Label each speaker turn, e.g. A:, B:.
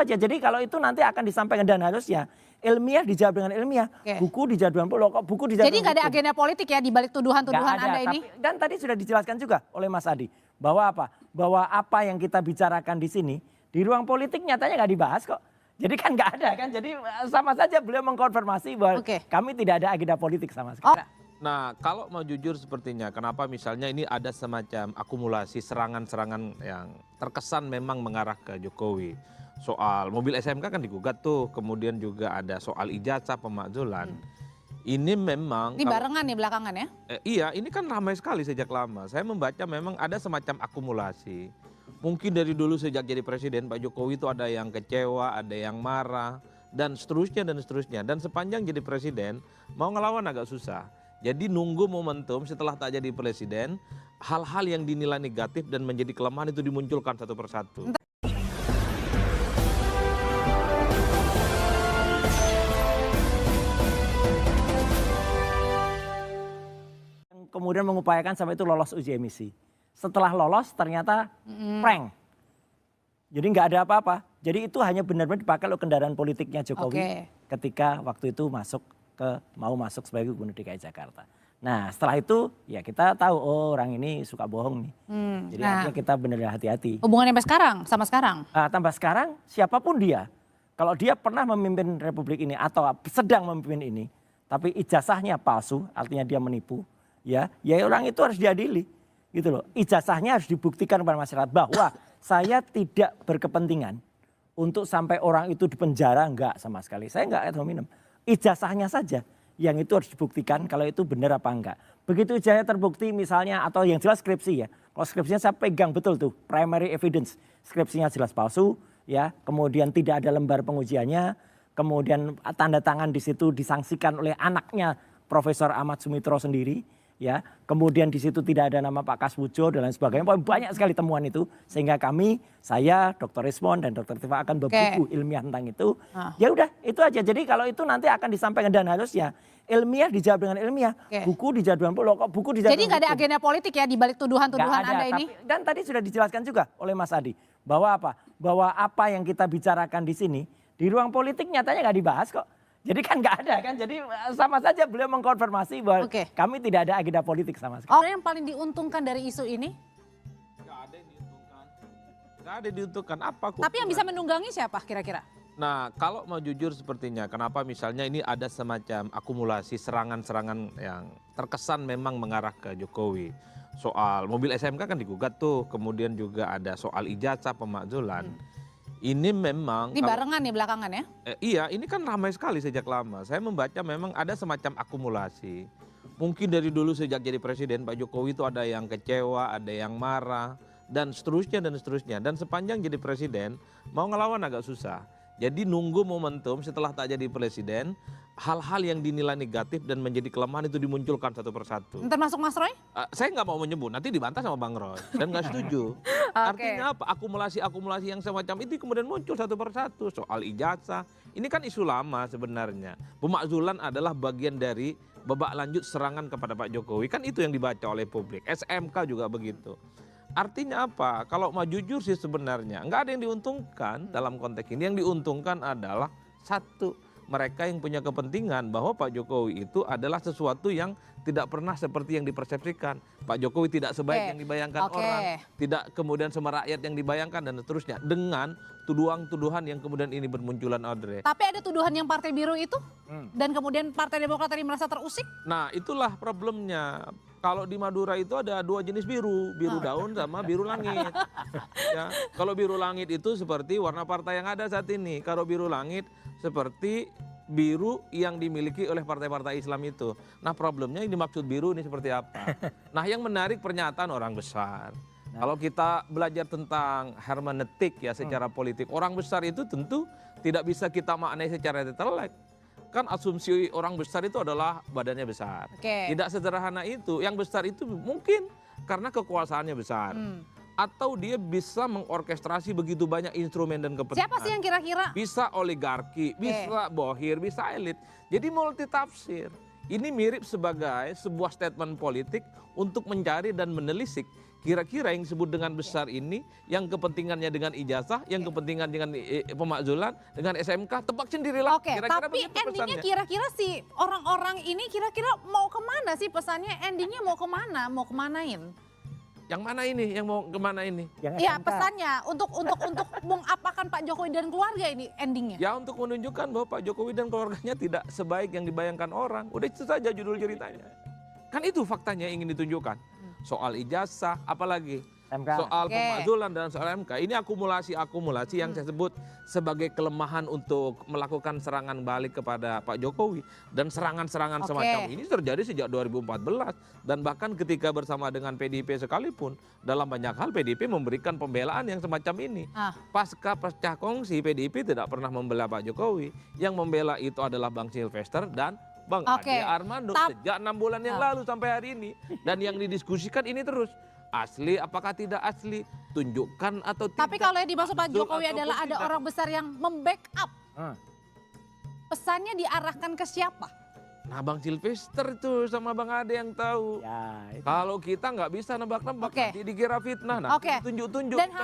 A: aja. Jadi kalau itu nanti akan disampaikan dan harusnya ilmiah dijawab dengan ilmiah, buku dijawab dengan buku, buku dijawab.
B: Jadi nggak ada agenda politik ya di balik tuduhan-tuduhan Anda ini?
A: Dan tadi sudah dijelaskan juga oleh Mas Adi bahwa apa? Bahwa apa yang kita bicarakan di sini di ruang politik nyatanya nggak dibahas kok. Jadi kan nggak ada kan. Jadi sama saja beliau mengkonfirmasi bahwa kami tidak ada agenda politik sama sekali.
C: Nah, kalau mau jujur sepertinya, kenapa misalnya ini ada semacam akumulasi serangan-serangan yang terkesan memang mengarah ke Jokowi. Soal mobil SMK kan digugat tuh, kemudian juga ada soal ijazah pemakzulan. Ini memang...
B: Ini barengan nih belakangan ya?
C: Iya, ini kan ramai sekali sejak lama. Saya membaca memang ada semacam akumulasi. Mungkin dari dulu sejak jadi presiden Pak Jokowi itu ada yang kecewa, ada yang marah, dan seterusnya dan seterusnya. Dan sepanjang jadi presiden, mau ngelawan agak susah. Jadi nunggu momentum setelah tak jadi presiden, hal-hal yang dinilai negatif dan menjadi kelemahan itu dimunculkan satu persatu.
A: Kemudian mengupayakan sampai itu lolos uji emisi. Setelah lolos ternyata prank. Jadi nggak ada apa-apa. Jadi itu hanya benar-benar dipakai oleh kendaraan politiknya Jokowi ketika waktu itu mau masuk sebagai gubernur DKI Jakarta. Nah setelah itu ya kita tahu orang ini suka bohong nih. Jadi artinya kita benar-benar hati-hati.
B: Hubungannya sampai sekarang sama sekarang?
A: Tambah sekarang siapapun dia. Kalau dia pernah memimpin republik ini atau sedang memimpin ini. Tapi ijazahnya palsu artinya dia menipu. Ya orang itu harus diadili. Gitu loh. Ijazahnya harus dibuktikan kepada masyarakat bahwa saya tidak berkepentingan untuk sampai orang itu dipenjara, enggak sama sekali. Saya enggak minum. Ijazahnya saja yang itu harus dibuktikan kalau itu benar apa enggak. Begitu ijazahnya terbukti misalnya atau yang jelas skripsi ya. Kalau skripsinya saya pegang betul tuh primary evidence. Skripsinya jelas palsu ya. Kemudian tidak ada lembar pengujiannya. Kemudian tanda tangan di situ disangsikan oleh anaknya Profesor Ahmad Sumitro sendiri. Ya, kemudian di situ tidak ada nama Pak Kaswujo dan lain sebagainya. Banyak sekali temuan itu sehingga saya, Dr. Rismond dan Dr. Tifa akan berbuku ilmiah tentang itu. Ya udah, itu aja. Jadi kalau itu nanti akan disampaikan dan harusnya ilmiah dijawab dengan ilmiah, buku dijawab dengan buku dijawab.
B: Jadi nggak ada agenda politik ya di balik tuduhan-tuduhan Anda ini?
A: Dan tadi sudah dijelaskan juga oleh Mas Adi bahwa apa? Bahwa apa yang kita bicarakan di sini di ruang politik nyatanya nggak dibahas kok. Jadi kan nggak ada kan, jadi sama saja beliau mengkonfirmasi bahwa kami tidak ada agenda politik sama sekali.
B: Orang yang paling diuntungkan dari isu ini?
C: Nggak ada yang diuntungkan. Nggak ada yang diuntungkan, apa?
B: Tapi yang bisa menunggangi siapa kira-kira?
C: Nah kalau mau jujur sepertinya, kenapa misalnya ini ada semacam akumulasi serangan-serangan yang terkesan memang mengarah ke Jokowi. Soal mobil SMK kan digugat tuh, kemudian juga ada soal ijazah pemakzulan. Ini memang...
B: Ini barengan nih belakangan ya?
C: Iya, ini kan ramai sekali sejak lama. Saya membaca memang ada semacam akumulasi. Mungkin dari dulu sejak jadi presiden Pak Jokowi itu ada yang kecewa, ada yang marah, dan seterusnya dan seterusnya. Dan sepanjang jadi presiden, mau ngelawan agak susah. Jadi nunggu momentum setelah tak jadi presiden, hal-hal yang dinilai negatif dan menjadi kelemahan itu dimunculkan satu persatu.
B: Termasuk Mas Roy?
C: Saya nggak mau menyebut, nanti dibantah sama Bang Roy dan nggak setuju. Artinya apa? Akumulasi-akumulasi yang semacam itu kemudian muncul satu persatu. Soal ijazah, ini kan isu lama sebenarnya. Pemakzulan adalah bagian dari babak lanjut serangan kepada Pak Jokowi. Kan itu yang dibaca oleh publik. SMK juga begitu. Artinya apa? Kalau mau jujur sih sebenarnya nggak ada yang diuntungkan dalam konteks ini. Yang diuntungkan adalah satu, mereka yang punya kepentingan bahwa Pak Jokowi itu adalah sesuatu yang tidak pernah seperti yang dipersepsikan. Pak Jokowi tidak sebaik yang dibayangkan orang, tidak kemudian sama rakyat yang dibayangkan dan seterusnya. Dengan tuduhan-tuduhan yang kemudian ini bermunculan, Audrey.
B: Tapi ada tuduhan yang Partai Biru itu dan kemudian Partai Demokrat tadi merasa terusik?
C: Nah itulah problemnya. Kalau di Madura itu ada dua jenis biru, biru daun sama biru langit. Ya, kalau biru langit itu seperti warna partai yang ada saat ini. Kalau biru langit seperti biru yang dimiliki oleh partai-partai Islam itu. Nah problemnya yang dimaksud biru ini seperti apa? Nah yang menarik pernyataan orang besar. Kalau kita belajar tentang hermeneutik ya secara politik, orang besar itu tentu tidak bisa kita maknai secara intelek. Kan asumsi orang besar itu adalah badannya besar. Tidak sederhana itu. Yang besar itu mungkin karena kekuasaannya besar. Atau dia bisa mengorkestrasi begitu banyak instrumen dan kepentingan.
B: Siapa sih yang kira-kira?
C: Bisa oligarki, bisa bohir, bisa elit. Jadi multi tafsir. Ini mirip sebagai sebuah statement politik untuk mencari dan menelisik kira-kira yang disebut dengan besar ini, yang kepentingannya dengan ijazah, yang kepentingan dengan pemakzulan, dengan SMK, tebak sendirilah.
B: Oke,
C: Kira-kira
B: tapi
C: begitu
B: endingnya
C: pesannya.
B: kira-kira si orang-orang ini kira-kira mau kemana sih pesannya? Endingnya mau kemana? Mau kemanain?
C: Yang mana ini? Yang mau kemana ini?
A: Yang
B: Ya
A: SMK.
B: pesannya untuk mengapakan Pak Jokowi dan keluarga ini endingnya.
C: Ya untuk menunjukkan bahwa Pak Jokowi dan keluarganya tidak sebaik yang dibayangkan orang. Udah itu saja judul ceritanya. Kan itu faktanya yang ingin ditunjukkan. Soal ijazah, apalagi
A: SMK.
C: soal
B: Oke.
C: pemakzulan dan soal MK. Ini akumulasi yang saya sebut sebagai kelemahan untuk melakukan serangan balik kepada Pak Jokowi. Dan serangan-serangan
B: Oke.
C: semacam ini terjadi sejak 2014. Dan bahkan ketika bersama dengan PDIP sekalipun, dalam banyak hal PDIP memberikan pembelaan yang semacam ini.
B: Ah.
C: Pasca pecah kongsi, PDIP tidak pernah membela Pak Jokowi. Yang membela itu adalah Bang Silvester dan Bang
B: Oke.
C: Ade Armando sejak 6 bulan yang lalu sampai hari ini. Dan yang didiskusikan ini terus. Asli apakah tidak asli? Tunjukkan atau tidak.
B: Tapi kalau yang dimaksud Pak
C: Betul
B: Jokowi
C: ataupun
B: adalah ada
C: tidak.
B: orang besar yang membackup.
A: Hmm.
B: Pesannya diarahkan ke siapa?
C: Nah Bang Silvester itu sama Bang Ade yang tahu.
A: Ya, itu.
C: Kalau kita nggak bisa nebak-nebak,
B: Oke.
C: nanti dikira fitnah, nanti
B: Oke.
C: ditunjuk-tunjuk.
B: Dan
C: Kita-